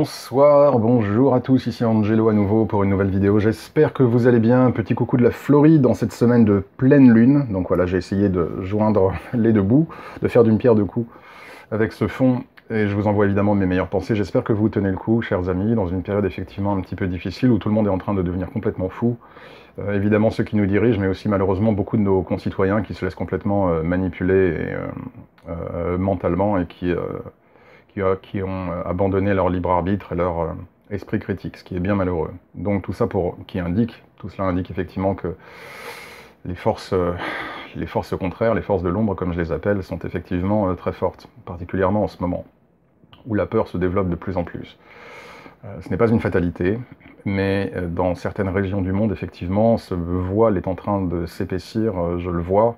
Bonsoir, bonjour à tous, ici Angelo à nouveau pour une nouvelle vidéo. J'espère que vous allez bien. Petit coucou de la Floride dans cette semaine de pleine lune. Donc voilà, j'ai essayé de joindre les deux bouts, de faire d'une pierre deux coups avec ce fond. Et je vous envoie évidemment mes meilleures pensées. J'espère que vous tenez le coup, chers amis, dans une période effectivement un petit peu difficile où tout le monde est en train de devenir complètement fou. Évidemment ceux qui nous dirigent, mais aussi malheureusement beaucoup de nos concitoyens qui se laissent complètement manipuler mentalement et qui ont abandonné leur libre arbitre et leur esprit critique, ce qui est bien malheureux. Donc tout ça tout cela indique effectivement que les forces contraires, les forces de l'ombre comme je les appelle, sont effectivement très fortes, particulièrement en ce moment, où la peur se développe de plus en plus. Ce n'est pas une fatalité, mais dans certaines régions du monde, effectivement, ce voile est en train de s'épaissir, je le vois,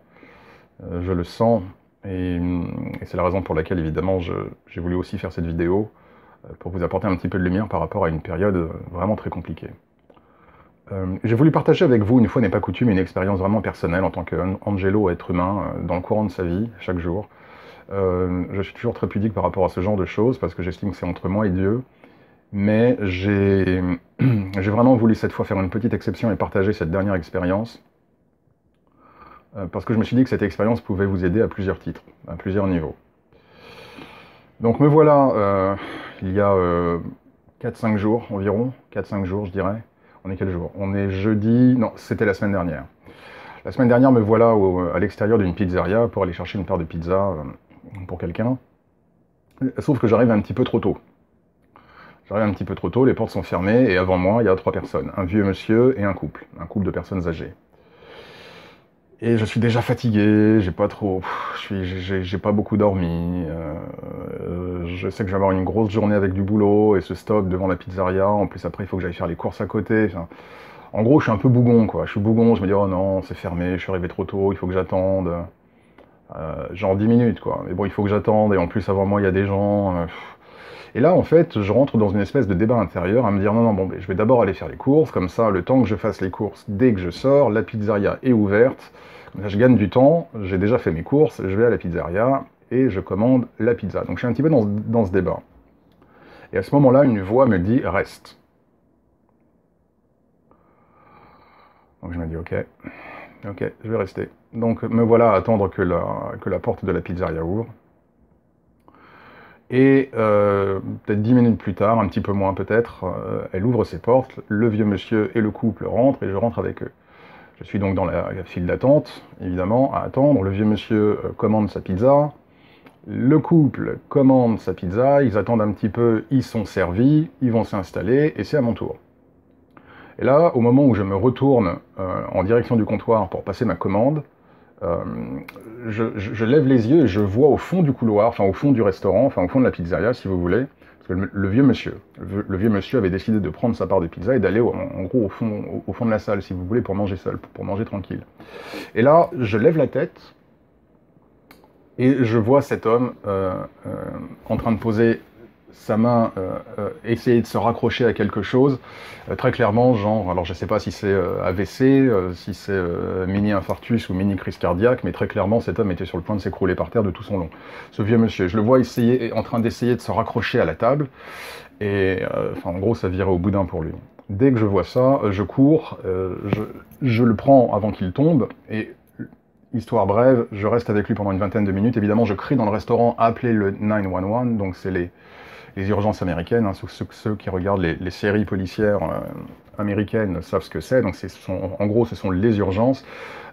je le sens, et c'est la raison pour laquelle, évidemment, j'ai voulu aussi faire cette vidéo, pour vous apporter un petit peu de lumière par rapport à une période vraiment très compliquée. J'ai voulu partager avec vous, une fois n'est pas coutume, une expérience vraiment personnelle en tant qu'Angelo, être humain, dans le courant de sa vie, chaque jour. Je suis toujours très pudique par rapport à ce genre de choses, parce que j'estime que c'est entre moi et Dieu, mais j'ai vraiment voulu cette fois faire une petite exception et partager cette dernière expérience, parce que je me suis dit que cette expérience pouvait vous aider à plusieurs titres, à plusieurs niveaux. Donc me voilà, il y a 4-5 jours environ, 4-5 jours je dirais. On est quel jour? On est jeudi, non, c'était la semaine dernière. La semaine dernière, me voilà à l'extérieur d'une pizzeria pour aller chercher une part de pizza pour quelqu'un. Sauf que j'arrive un petit peu trop tôt. J'arrive un petit peu trop tôt, les portes sont fermées, et avant moi, il y a 3 personnes. Un vieux monsieur et un couple de personnes âgées. Et je suis déjà fatigué, j'ai pas trop... j'ai pas beaucoup dormi, je sais que je vais avoir une grosse journée avec du boulot, et ce stop devant la pizzeria, en plus après il faut que j'aille faire les courses à côté, enfin, en gros je suis un peu bougon quoi, je suis bougon, je me dis oh non, c'est fermé, je suis arrivé trop tôt, il faut que j'attende, genre 10 minutes quoi, mais bon il faut que j'attende, et en plus avant moi il y a des gens... Et là, en fait, je rentre dans une espèce de débat intérieur à me dire non, non, bon, je vais d'abord aller faire les courses, comme ça, le temps que je fasse les courses, dès que je sors, la pizzeria est ouverte, là, je gagne du temps, j'ai déjà fait mes courses, je vais à la pizzeria et je commande la pizza. Donc je suis un petit peu dans ce débat. Et à ce moment-là, une voix me dit reste. Donc je me dis ok, je vais rester. Donc me voilà à attendre que la porte de la pizzeria ouvre. Et peut-être 10 minutes plus tard, un petit peu moins peut-être, elle ouvre ses portes, le vieux monsieur et le couple rentrent, et je rentre avec eux. Je suis donc dans la file d'attente, évidemment, à attendre. Le vieux monsieur commande sa pizza, le couple commande sa pizza, ils attendent un petit peu, ils sont servis, ils vont s'installer, et c'est à mon tour. Et là, au moment où je me retourne en direction du comptoir pour passer ma commande, je lève les yeux et je vois au fond du couloir, enfin au fond du restaurant, enfin au fond de la pizzeria si vous voulez, parce que le vieux monsieur avait décidé de prendre sa part de pizza et d'aller en gros au fond de la salle si vous voulez pour manger seul, pour manger tranquille. Et là, je lève la tête et je vois cet homme en train de poser sa main, essayer de se raccrocher à quelque chose, très clairement, genre, alors je sais pas si c'est AVC, si c'est mini-infarctus ou mini-crise cardiaque, mais très clairement, cet homme était sur le point de s'écrouler par terre de tout son long. Ce vieux monsieur, je le vois en train d'essayer de se raccrocher à la table, et enfin, en gros, ça virait au boudin pour lui. Dès que je vois ça, je cours, je le prends avant qu'il tombe, et histoire brève, je reste avec lui pendant une vingtaine de minutes. Évidemment, je crie dans le restaurant, appelez le 911, donc c'est les urgences américaines, hein, ceux qui regardent les séries policières américaines savent ce que c'est, donc en gros ce sont les urgences.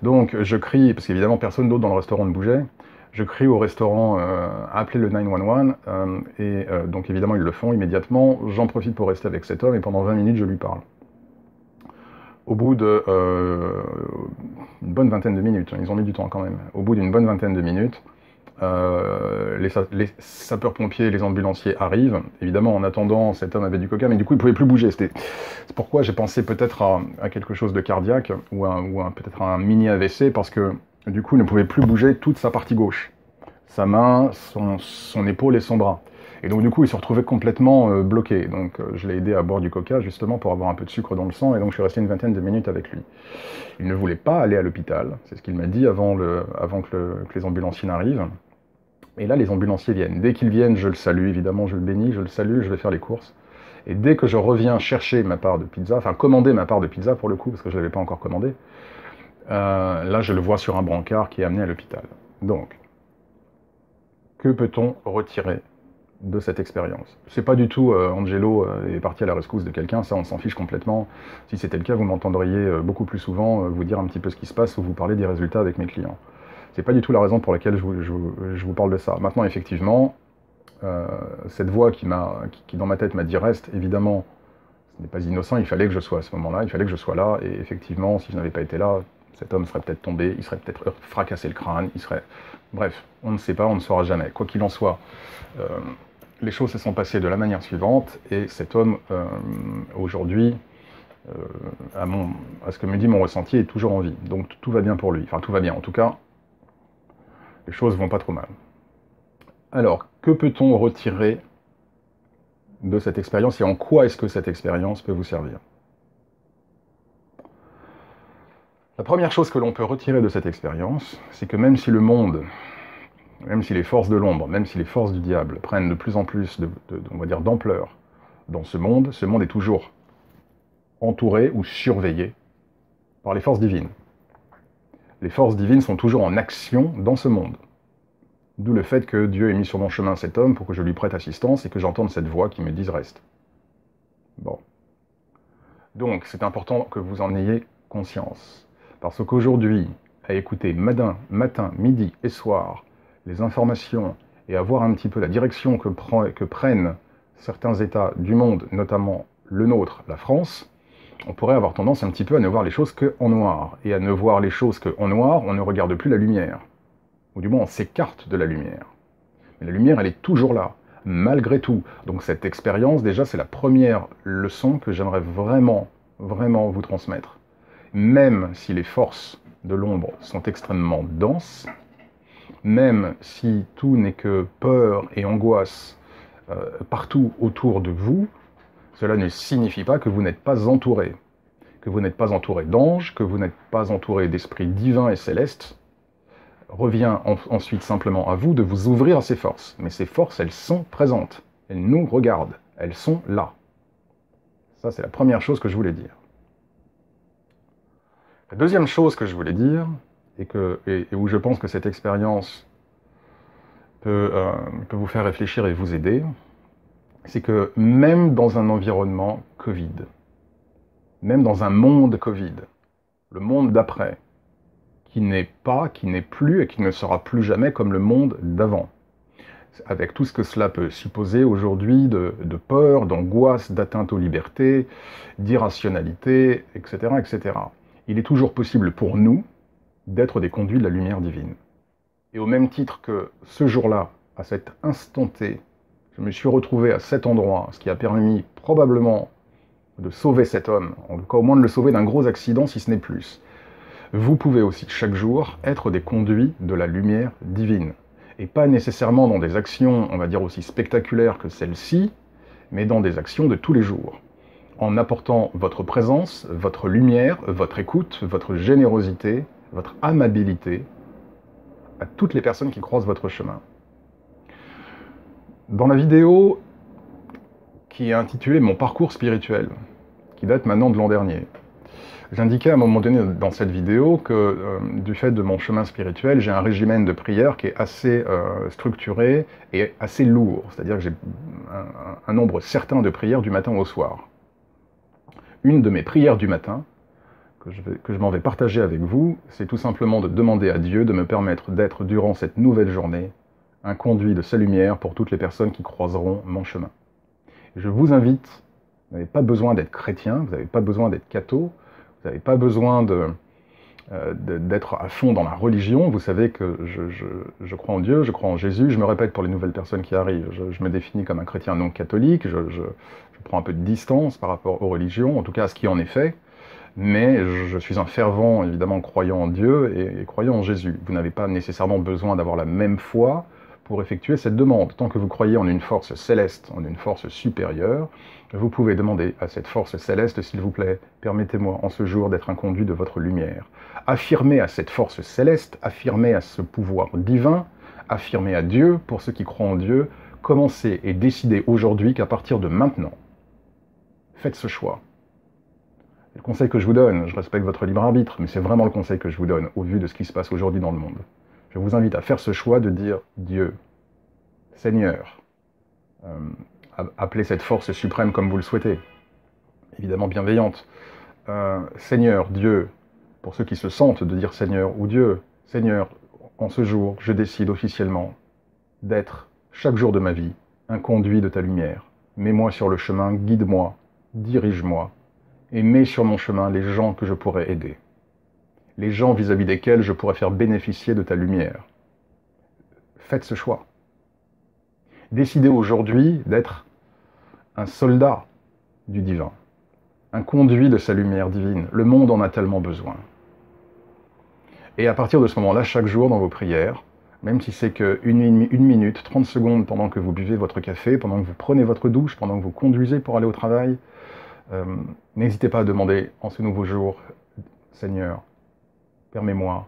Donc je crie, parce qu'évidemment personne d'autre dans le restaurant ne bougeait, je crie au restaurant appelez le 911, donc évidemment ils le font immédiatement, j'en profite pour rester avec cet homme et pendant 20 minutes je lui parle. Au bout de une bonne vingtaine de minutes, ils ont mis du temps quand même, au bout d'une bonne vingtaine de minutes, les sapeurs-pompiers et les ambulanciers arrivent. Évidemment, en attendant, cet homme avait du coca, mais du coup, il ne pouvait plus bouger. C'est pourquoi j'ai pensé peut-être à quelque chose de cardiaque, ou peut-être à un mini-AVC, parce que du coup, il ne pouvait plus bouger toute sa partie gauche. Sa main, son épaule et son bras. Et donc du coup, il se retrouvait complètement bloqué. Donc je l'ai aidé à boire du coca, justement, pour avoir un peu de sucre dans le sang, et donc je suis resté une vingtaine de minutes avec lui. Il ne voulait pas aller à l'hôpital, c'est ce qu'il m'a dit avant que les ambulanciers n'arrivent. Et là, les ambulanciers viennent. Dès qu'ils viennent, je le salue, évidemment, je le bénis, je le salue, je vais faire les courses. Et dès que je reviens chercher ma part de pizza, enfin commander ma part de pizza pour le coup, parce que je ne l'avais pas encore commandé, là je le vois sur un brancard qui est amené à l'hôpital. Donc, que peut-on retirer de cette expérience? C'est pas du tout Angelo est parti à la rescousse de quelqu'un, ça on s'en fiche complètement. Si c'était le cas, vous m'entendriez beaucoup plus souvent vous dire un petit peu ce qui se passe ou vous parler des résultats avec mes clients. C'est pas du tout la raison pour laquelle je vous parle de ça. Maintenant, effectivement, cette voix qui dans ma tête m'a dit reste, évidemment, ce n'est pas innocent, il fallait que je sois à ce moment-là, il fallait que je sois là, et effectivement, si je n'avais pas été là, cet homme serait peut-être tombé, il serait peut-être fracassé le crâne, il serait... Bref, on ne sait pas, on ne saura jamais. Quoi qu'il en soit, les choses se sont passées de la manière suivante, et cet homme, aujourd'hui, à ce que me dit mon ressenti, est toujours en vie. Donc tout va bien pour lui. Enfin, tout va bien. En tout cas, les choses vont pas trop mal. Alors, que peut-on retirer de cette expérience et en quoi est-ce que cette expérience peut vous servir? La première chose que l'on peut retirer de cette expérience, c'est que même si le monde, même si les forces de l'ombre, même si les forces du diable prennent de plus en plus on va dire, d'ampleur dans ce monde est toujours entouré ou surveillé par les forces divines. Les forces divines sont toujours en action dans ce monde. D'où le fait que Dieu ait mis sur mon chemin cet homme pour que je lui prête assistance et que j'entende cette voix qui me dise reste. Bon. Donc, c'est important que vous en ayez conscience. Parce qu'aujourd'hui, à écouter matin, midi et soir les informations et à voir un petit peu la direction que prennent certains États du monde, notamment le nôtre, la France, on pourrait avoir tendance un petit peu à ne voir les choses qu'en noir. Et à ne voir les choses qu'en noir, on ne regarde plus la lumière. Ou du moins, on s'écarte de la lumière. Mais la lumière, elle est toujours là, malgré tout. Donc cette expérience, déjà, c'est la première leçon que j'aimerais vraiment, vraiment vous transmettre. Même si les forces de l'ombre sont extrêmement denses, même si tout n'est que peur et angoisse partout autour de vous, cela ne signifie pas que vous n'êtes pas entouré. Que vous n'êtes pas entouré d'anges, que vous n'êtes pas entouré d'esprits divins et célestes. Revient ensuite simplement à vous de vous ouvrir à ces forces. Mais ces forces, elles sont présentes. Elles nous regardent. Elles sont là. Ça, c'est la première chose que je voulais dire. La deuxième chose que je voulais dire, et où je pense que cette expérience peut vous faire réfléchir et vous aider, c'est que même dans un environnement Covid, même dans un monde Covid, le monde d'après, qui n'est plus et qui ne sera plus jamais comme le monde d'avant, avec tout ce que cela peut supposer aujourd'hui de peur, d'angoisse, d'atteinte aux libertés, d'irrationalité, etc., etc. Il est toujours possible pour nous d'être des conduits de la lumière divine. Et au même titre que ce jour-là, à cet instant T, je me suis retrouvé à cet endroit, ce qui a permis probablement de sauver cet homme, en tout cas au moins de le sauver d'un gros accident si ce n'est plus. Vous pouvez aussi chaque jour être des conduits de la lumière divine. Et pas nécessairement dans des actions, on va dire aussi spectaculaires que celle-ci, mais dans des actions de tous les jours. En apportant votre présence, votre lumière, votre écoute, votre générosité, votre amabilité à toutes les personnes qui croisent votre chemin. Dans la vidéo qui est intitulée « Mon parcours spirituel », qui date maintenant de l'an dernier, j'indiquais à un moment donné dans cette vidéo que du fait de mon chemin spirituel, j'ai un régime de prière qui est assez structuré et assez lourd. C'est-à-dire que j'ai un nombre certain de prières du matin au soir. Une de mes prières du matin, que je m'en vais partager avec vous, c'est tout simplement de demander à Dieu de me permettre d'être, durant cette nouvelle journée, un conduit de sa lumière pour toutes les personnes qui croiseront mon chemin. Je vous invite, vous n'avez pas besoin d'être chrétien, vous n'avez pas besoin d'être catho, vous n'avez pas besoin d'être à fond dans la religion. Vous savez que je crois en Dieu, je crois en Jésus. Je me répète pour les nouvelles personnes qui arrivent, je me définis comme un chrétien non catholique. Je prends un peu de distance par rapport aux religions, en tout cas à ce qui en est fait. Mais je suis un fervent, évidemment, croyant en Dieu et croyant en Jésus. Vous n'avez pas nécessairement besoin d'avoir la même foi pour effectuer cette demande. Tant que vous croyez en une force céleste, en une force supérieure, vous pouvez demander à cette force céleste, s'il vous plaît, permettez-moi en ce jour d'être un conduit de votre lumière. Affirmez à cette force céleste, affirmez à ce pouvoir divin, affirmez à Dieu, pour ceux qui croient en Dieu, commencez et décidez aujourd'hui qu'à partir de maintenant, Faites ce choix. C'est le conseil que je vous donne, je respecte votre libre arbitre, mais c'est vraiment le conseil que je vous donne, au vu de ce qui se passe aujourd'hui dans le monde. Je vous invite à faire ce choix de dire Dieu, Seigneur, appelez cette force suprême comme vous le souhaitez, évidemment bienveillante. Seigneur, Dieu, pour ceux qui se sentent de dire Seigneur ou Dieu, Seigneur, en ce jour, je décide officiellement d'être, chaque jour de ma vie, un conduit de ta lumière. Mets-moi sur le chemin, guide-moi, dirige-moi, et mets sur mon chemin les gens que je pourrais aider. Les gens vis-à-vis desquels je pourrais faire bénéficier de ta lumière. Faites ce choix. Décidez aujourd'hui d'être un soldat du divin, un conduit de sa lumière divine. Le monde en a tellement besoin. Et à partir de ce moment-là, chaque jour dans vos prières, même si c'est qu'une minute, 30 secondes pendant que vous buvez votre café, pendant que vous prenez votre douche, pendant que vous conduisez pour aller au travail, n'hésitez pas à demander en ce nouveau jour, Seigneur, permets-moi,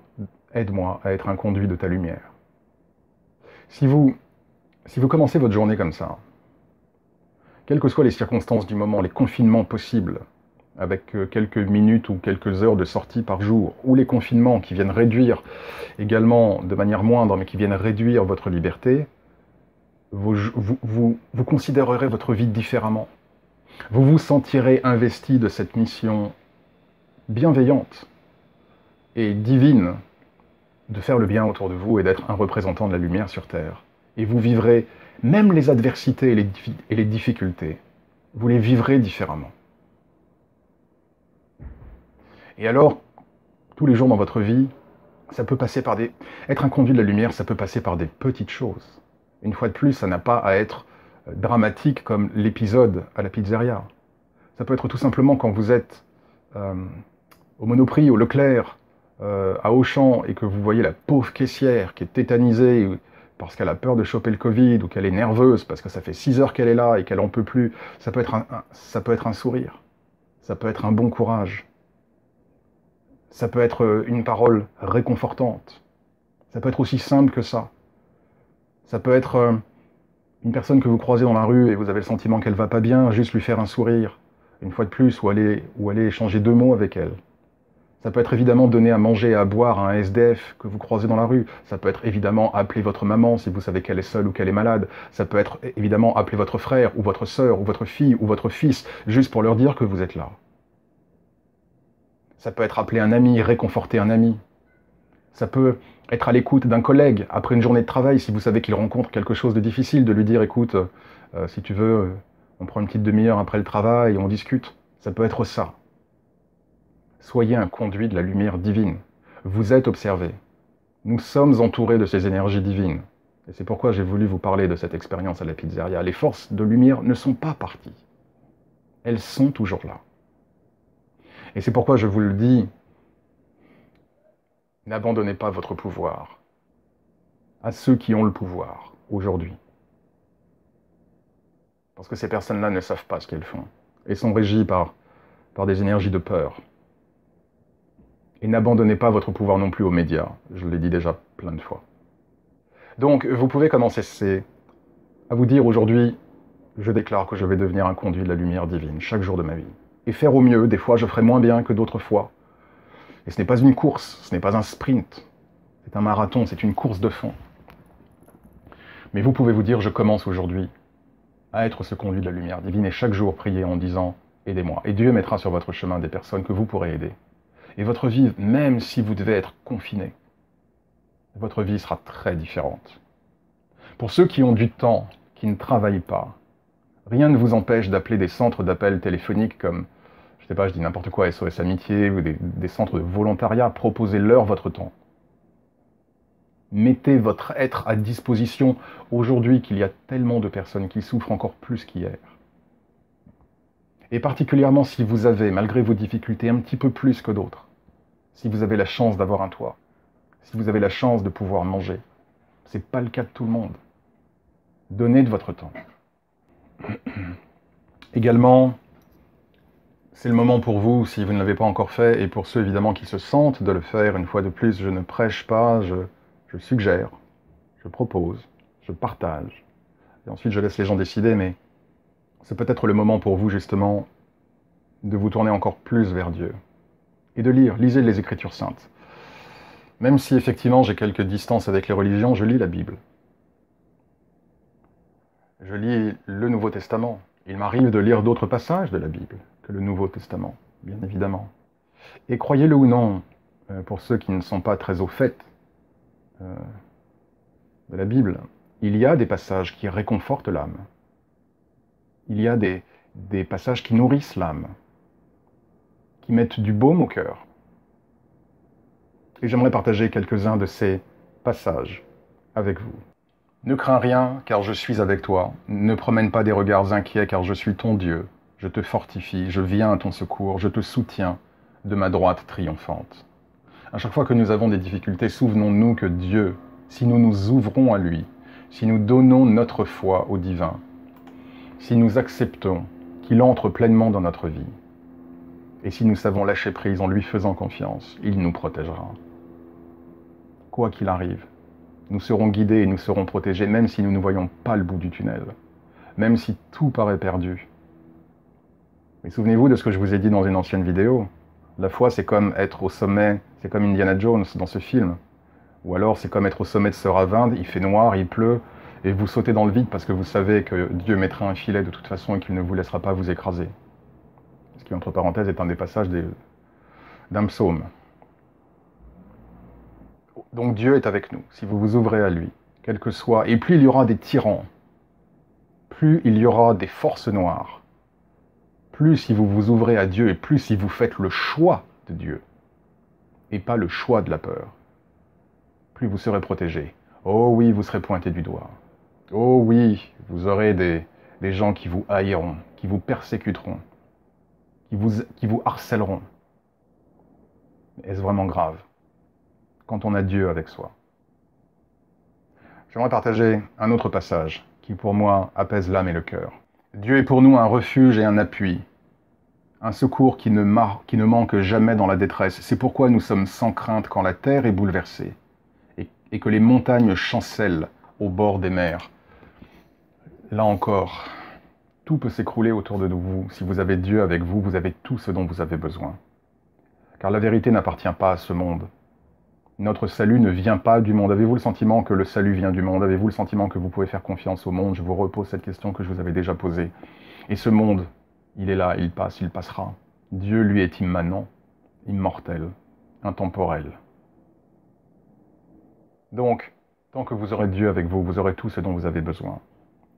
aide-moi à être un conduit de ta lumière. Si vous commencez votre journée comme ça, quelles que soient les circonstances du moment, les confinements possibles, avec quelques minutes ou quelques heures de sortie par jour, ou les confinements qui viennent réduire également de manière moindre, mais qui viennent réduire votre liberté, vous considérerez votre vie différemment. Vous vous sentirez investi de cette mission bienveillante et divine de faire le bien autour de vous et d'être un représentant de la lumière sur Terre. Et vous vivrez même les adversités et les difficultés. Vous les vivrez différemment. Et alors, tous les jours dans votre vie, ça peut passer par des... Être un conduit de la lumière, ça peut passer par des petites choses. Une fois de plus, ça n'a pas à être dramatique comme l'épisode à la pizzeria. Ça peut être tout simplement quand vous êtes au Monoprix, au Leclerc, à Auchan, et que vous voyez la pauvre caissière qui est tétanisée parce qu'elle a peur de choper le Covid, ou qu'elle est nerveuse parce que ça fait 6 heures qu'elle est là et qu'elle n'en peut plus. Ça peut être un sourire. Ça peut être un bon courage. Ça peut être une parole réconfortante. Ça peut être aussi simple que ça. Ça peut être une personne que vous croisez dans la rue et vous avez le sentiment qu'elle va pas bien, juste lui faire un sourire, une fois de plus, ou aller échanger 2 mots avec elle. Ça peut être évidemment donner à manger et à boire à un SDF que vous croisez dans la rue. Ça peut être évidemment appeler votre maman si vous savez qu'elle est seule ou qu'elle est malade. Ça peut être évidemment appeler votre frère ou votre sœur ou votre fille ou votre fils, juste pour leur dire que vous êtes là. Ça peut être appeler un ami, réconforter un ami. Ça peut être à l'écoute d'un collègue après une journée de travail, si vous savez qu'il rencontre quelque chose de difficile, de lui dire, écoute, si tu veux, on prend une petite demi-heure après le travail et on discute. Ça peut être ça. Soyez un conduit de la lumière divine. Vous êtes observé. Nous sommes entourés de ces énergies divines. Et c'est pourquoi j'ai voulu vous parler de cette expérience à la pizzeria. Les forces de lumière ne sont pas parties. Elles sont toujours là. Et c'est pourquoi je vous le dis, n'abandonnez pas votre pouvoir à ceux qui ont le pouvoir aujourd'hui. Parce que ces personnes-là ne savent pas ce qu'elles font et sont régies par des énergies de peur. Et n'abandonnez pas votre pouvoir non plus aux médias, je l'ai dit déjà plein de fois. Donc vous pouvez commencer à vous dire aujourd'hui, je déclare que je vais devenir un conduit de la lumière divine chaque jour de ma vie. Et faire au mieux, des fois je ferai moins bien que d'autres fois. Et ce n'est pas une course, ce n'est pas un sprint, c'est un marathon, c'est une course de fond. Mais vous pouvez vous dire, je commence aujourd'hui à être ce conduit de la lumière divine et chaque jour prier en disant, aidez-moi. Et Dieu mettra sur votre chemin des personnes que vous pourrez aider. Et votre vie, même si vous devez être confiné, votre vie sera très différente. Pour ceux qui ont du temps, qui ne travaillent pas, rien ne vous empêche d'appeler des centres d'appel téléphoniques comme, je sais pas, je dis n'importe quoi, SOS Amitié, ou des centres de volontariat, proposez-leur votre temps. Mettez votre être à disposition aujourd'hui qu'il y a tellement de personnes qui souffrent encore plus qu'hier. Et particulièrement si vous avez, malgré vos difficultés, un petit peu plus que d'autres, si vous avez la chance d'avoir un toit, si vous avez la chance de pouvoir manger, c'est pas le cas de tout le monde. Donnez de votre temps. Également, c'est le moment pour vous, si vous ne l'avez pas encore fait, et pour ceux évidemment qui se sentent de le faire, une fois de plus, je ne prêche pas, je suggère, je propose, je partage, et ensuite je laisse les gens décider, mais c'est peut-être le moment pour vous justement de vous tourner encore plus vers Dieu. Et de lisez les Écritures saintes. Même si effectivement j'ai quelques distances avec les religions, je lis la Bible. Je lis le Nouveau Testament. Il m'arrive de lire d'autres passages de la Bible que le Nouveau Testament, bien évidemment. Et croyez-le ou non, pour ceux qui ne sont pas très au fait de la Bible, il y a des passages qui réconfortent l'âme. Il y a des passages qui nourrissent l'âme, qui mettent du baume au cœur. Et j'aimerais partager quelques-uns de ces passages avec vous. Ne crains rien, car je suis avec toi. Ne promène pas des regards inquiets, car je suis ton Dieu. Je te fortifie, je viens à ton secours, je te soutiens de ma droite triomphante. À chaque fois que nous avons des difficultés, souvenons-nous que Dieu, si nous nous ouvrons à lui, si nous donnons notre foi au divin, si nous acceptons qu'il entre pleinement dans notre vie, et si nous savons lâcher prise en lui faisant confiance, il nous protégera. Quoi qu'il arrive, nous serons guidés et nous serons protégés, même si nous ne voyons pas le bout du tunnel, même si tout paraît perdu. Mais souvenez-vous de ce que je vous ai dit dans une ancienne vidéo. La foi, c'est comme être au sommet, c'est comme Indiana Jones dans ce film. Ou alors, c'est comme être au sommet de ce ravin, il fait noir, il pleut, et vous sautez dans le vide parce que vous savez que Dieu mettra un filet de toute façon et qu'il ne vous laissera pas vous écraser. Ce qui, entre parenthèses, est un des passages d'un psaume. Donc Dieu est avec nous, si vous vous ouvrez à lui, quel que soit. Et plus il y aura des tyrans, plus il y aura des forces noires, plus si vous vous ouvrez à Dieu et plus si vous faites le choix de Dieu, et pas le choix de la peur, plus vous serez protégé. Oh oui, vous serez pointé du doigt. Oh oui, vous aurez des gens qui vous haïront, qui vous persécuteront, qui vous harcèleront. Est-ce vraiment grave quand on a Dieu avec soi? J'aimerais partager un autre passage qui pour moi apaise l'âme et le cœur. Dieu est pour nous un refuge et un appui, un secours qui ne manque jamais dans la détresse. C'est pourquoi nous sommes sans crainte quand la terre est bouleversée et que les montagnes chancellent au bord des mers. Là encore, tout peut s'écrouler autour de vous. Si vous avez Dieu avec vous, vous avez tout ce dont vous avez besoin. Car la vérité n'appartient pas à ce monde. Notre salut ne vient pas du monde. Avez-vous le sentiment que le salut vient du monde? Avez-vous le sentiment que vous pouvez faire confiance au monde? Je vous repose cette question que je vous avais déjà posée. Et ce monde, il est là, il passe, il passera. Dieu, lui, est immanent, immortel, intemporel. Donc, tant que vous aurez Dieu avec vous, vous aurez tout ce dont vous avez besoin.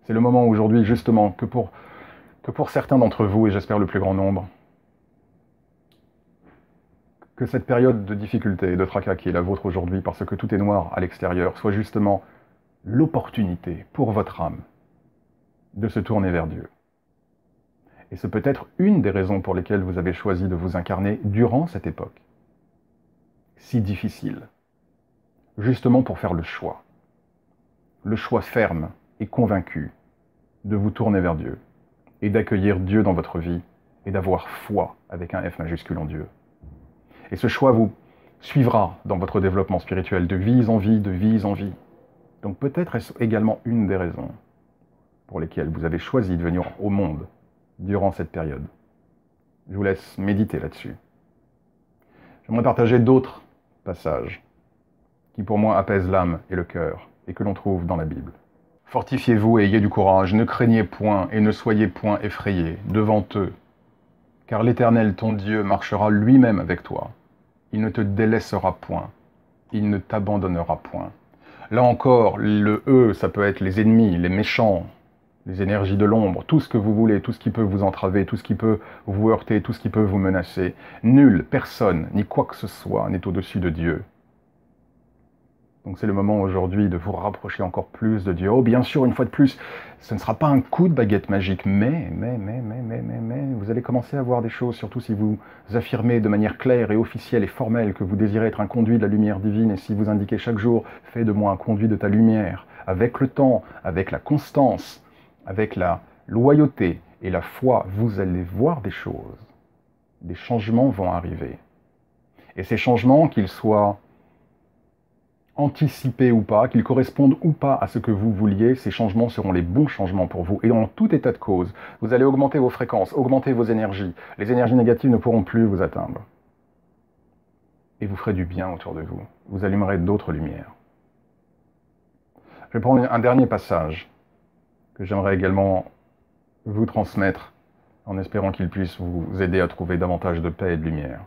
C'est le moment aujourd'hui, justement, que pour certains d'entre vous, et j'espère le plus grand nombre, que cette période de difficulté et de tracas qui est la vôtre aujourd'hui, parce que tout est noir à l'extérieur, soit justement l'opportunité pour votre âme de se tourner vers Dieu. Et c'est peut-être une des raisons pour lesquelles vous avez choisi de vous incarner durant cette époque si difficile, justement pour faire le choix ferme et convaincu de vous tourner vers Dieu et d'accueillir Dieu dans votre vie et d'avoir foi avec un F majuscule en Dieu. Et ce choix vous suivra dans votre développement spirituel de vie en vie, de vie en vie. Donc peut-être est-ce également une des raisons pour lesquelles vous avez choisi de venir au monde durant cette période. Je vous laisse méditer là-dessus. J'aimerais partager d'autres passages qui pour moi apaisent l'âme et le cœur et que l'on trouve dans la Bible. Fortifiez-vous et ayez du courage, ne craignez point et ne soyez point effrayés devant eux, car l'Éternel, ton Dieu, marchera lui-même avec toi. Il ne te délaissera point, il ne t'abandonnera point. Là encore, le « eux », ça peut être les ennemis, les méchants, les énergies de l'ombre, tout ce que vous voulez, tout ce qui peut vous entraver, tout ce qui peut vous heurter, tout ce qui peut vous menacer. Nul, personne, ni quoi que ce soit n'est au-dessus de Dieu. Donc c'est le moment aujourd'hui de vous rapprocher encore plus de Dieu. Oh, bien sûr, une fois de plus, ce ne sera pas un coup de baguette magique, mais, vous allez commencer à voir des choses, surtout si vous affirmez de manière claire et officielle et formelle que vous désirez être un conduit de la lumière divine, et si vous indiquez chaque jour, fais de moi un conduit de ta lumière, avec le temps, avec la constance, avec la loyauté et la foi, vous allez voir des choses. Des changements vont arriver. Et ces changements, qu'ils soient anticipés ou pas, qu'ils correspondent ou pas à ce que vous vouliez, ces changements seront les bons changements pour vous. Et dans tout état de cause, vous allez augmenter vos fréquences, augmenter vos énergies. Les énergies négatives ne pourront plus vous atteindre. Et vous ferez du bien autour de vous. Vous allumerez d'autres lumières. Je vais prendre un dernier passage que j'aimerais également vous transmettre en espérant qu'il puisse vous aider à trouver davantage de paix et de lumière.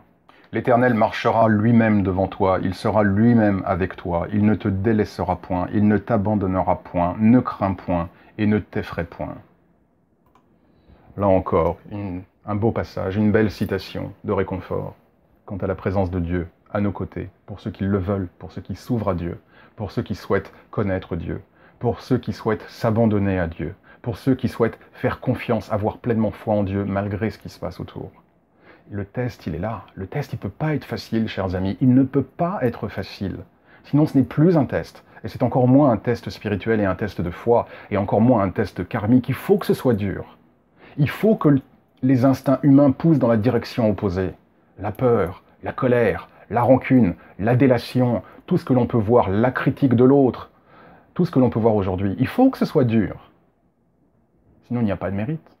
L'Éternel marchera lui-même devant toi, il sera lui-même avec toi, il ne te délaissera point, il ne t'abandonnera point, ne crains point et ne t'effraie point. Là encore, un beau passage, une belle citation de réconfort quant à la présence de Dieu à nos côtés, pour ceux qui le veulent, pour ceux qui s'ouvrent à Dieu, pour ceux qui souhaitent connaître Dieu, pour ceux qui souhaitent s'abandonner à Dieu, pour ceux qui souhaitent faire confiance, avoir pleinement foi en Dieu malgré ce qui se passe autour. Le test, il est là. Le test, il ne peut pas être facile, chers amis. Il ne peut pas être facile. Sinon, ce n'est plus un test. Et c'est encore moins un test spirituel et un test de foi, et encore moins un test karmique. Il faut que ce soit dur. Il faut que les instincts humains poussent dans la direction opposée. La peur, la colère, la rancune, la délation, tout ce que l'on peut voir, la critique de l'autre, tout ce que l'on peut voir aujourd'hui. Il faut que ce soit dur. Sinon, il n'y a pas de mérite.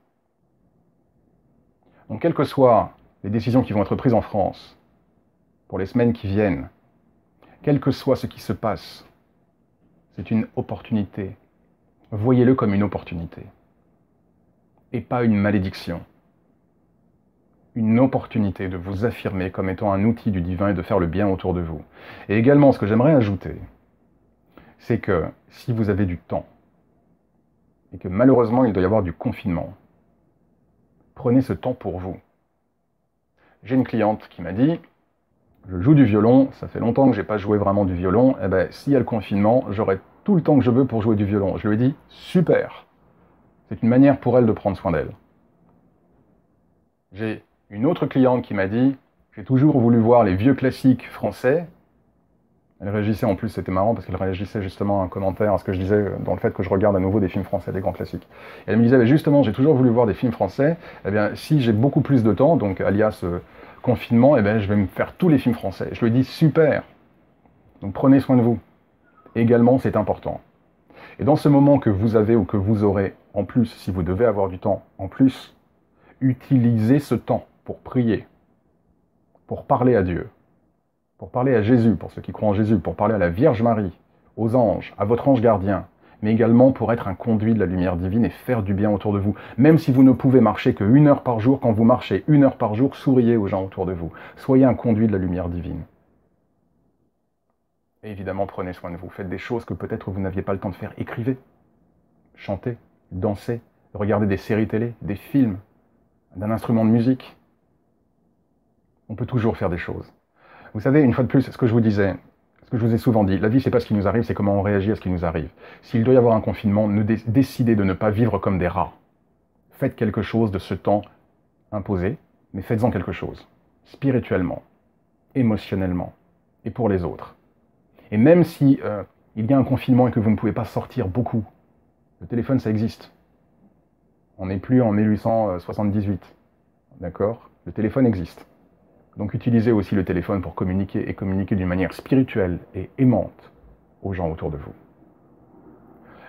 Donc, quelles que soient les décisions qui vont être prises en France pour les semaines qui viennent, quel que soit ce qui se passe, c'est une opportunité. Voyez-le comme une opportunité et pas une malédiction. Une opportunité de vous affirmer comme étant un outil du divin et de faire le bien autour de vous. Et également, ce que j'aimerais ajouter, c'est que si vous avez du temps, et que malheureusement il doit y avoir du confinement, prenez ce temps pour vous. J'ai une cliente qui m'a dit, je joue du violon, ça fait longtemps que je n'ai pas joué vraiment du violon, et bien s'il y a le confinement, j'aurai tout le temps que je veux pour jouer du violon. Je lui ai dit, super. C'est une manière pour elle de prendre soin d'elle. J'ai une autre cliente qui m'a dit, j'ai toujours voulu voir les vieux classiques français. Elle réagissait en plus, c'était marrant parce qu'elle réagissait justement à un commentaire à ce que je disais dans le fait que je regarde à nouveau des films français, des grands classiques. Et elle me disait, bah justement, j'ai toujours voulu voir des films français, eh bien si j'ai beaucoup plus de temps, donc alias confinement, eh bien je vais me faire tous les films français. Je lui ai dit, super. Donc prenez soin de vous. Également, c'est important. Et dans ce moment que vous avez ou que vous aurez, en plus, si vous devez avoir du temps, en plus, utilisez ce temps pour prier, pour parler à Dieu, pour parler à Jésus, pour ceux qui croient en Jésus, pour parler à la Vierge Marie, aux anges, à votre ange gardien, mais également pour être un conduit de la lumière divine et faire du bien autour de vous. Même si vous ne pouvez marcher que 1 heure par jour, quand vous marchez 1 heure par jour, souriez aux gens autour de vous. Soyez un conduit de la lumière divine. Et évidemment, prenez soin de vous. Faites des choses que peut-être vous n'aviez pas le temps de faire. Écrivez, chantez, dansez, regardez des séries télé, des films, d'un instrument de musique. On peut toujours faire des choses. Vous savez, une fois de plus, ce que je vous disais, ce que je vous ai souvent dit, la vie, c'est pas ce qui nous arrive, c'est comment on réagit à ce qui nous arrive. S'il doit y avoir un confinement, décidez de ne pas vivre comme des rats. Faites quelque chose de ce temps imposé, mais faites-en quelque chose. Spirituellement, émotionnellement, et pour les autres. Et même si il y a un confinement et que vous ne pouvez pas sortir beaucoup, le téléphone, ça existe. On n'est plus en 1878. D'accord ? Le téléphone existe. Donc utilisez aussi le téléphone pour communiquer et communiquer d'une manière spirituelle et aimante aux gens autour de vous.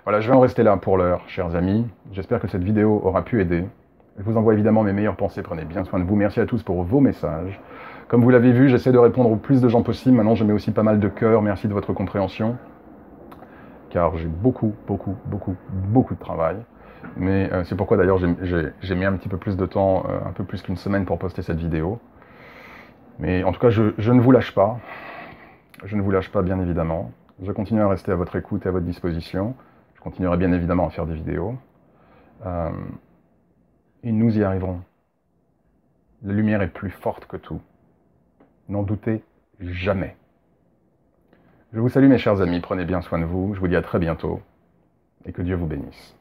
Voilà, je vais en rester là pour l'heure, chers amis. J'espère que cette vidéo aura pu aider. Je vous envoie évidemment mes meilleures pensées, prenez bien soin de vous. Merci à tous pour vos messages. Comme vous l'avez vu, j'essaie de répondre au plus de gens possible. Maintenant, je mets aussi pas mal de cœur. Merci de votre compréhension. Car j'ai beaucoup de travail. Mais c'est pourquoi d'ailleurs j'ai mis un petit peu plus de temps, un peu plus qu'une semaine pour poster cette vidéo. Mais en tout cas, je ne vous lâche pas. Je ne vous lâche pas, bien évidemment. Je continue à rester à votre écoute et à votre disposition. Je continuerai bien évidemment à faire des vidéos. Et nous y arriverons. La lumière est plus forte que tout. N'en doutez jamais. Je vous salue mes chers amis, prenez bien soin de vous. Je vous dis à très bientôt. Et que Dieu vous bénisse.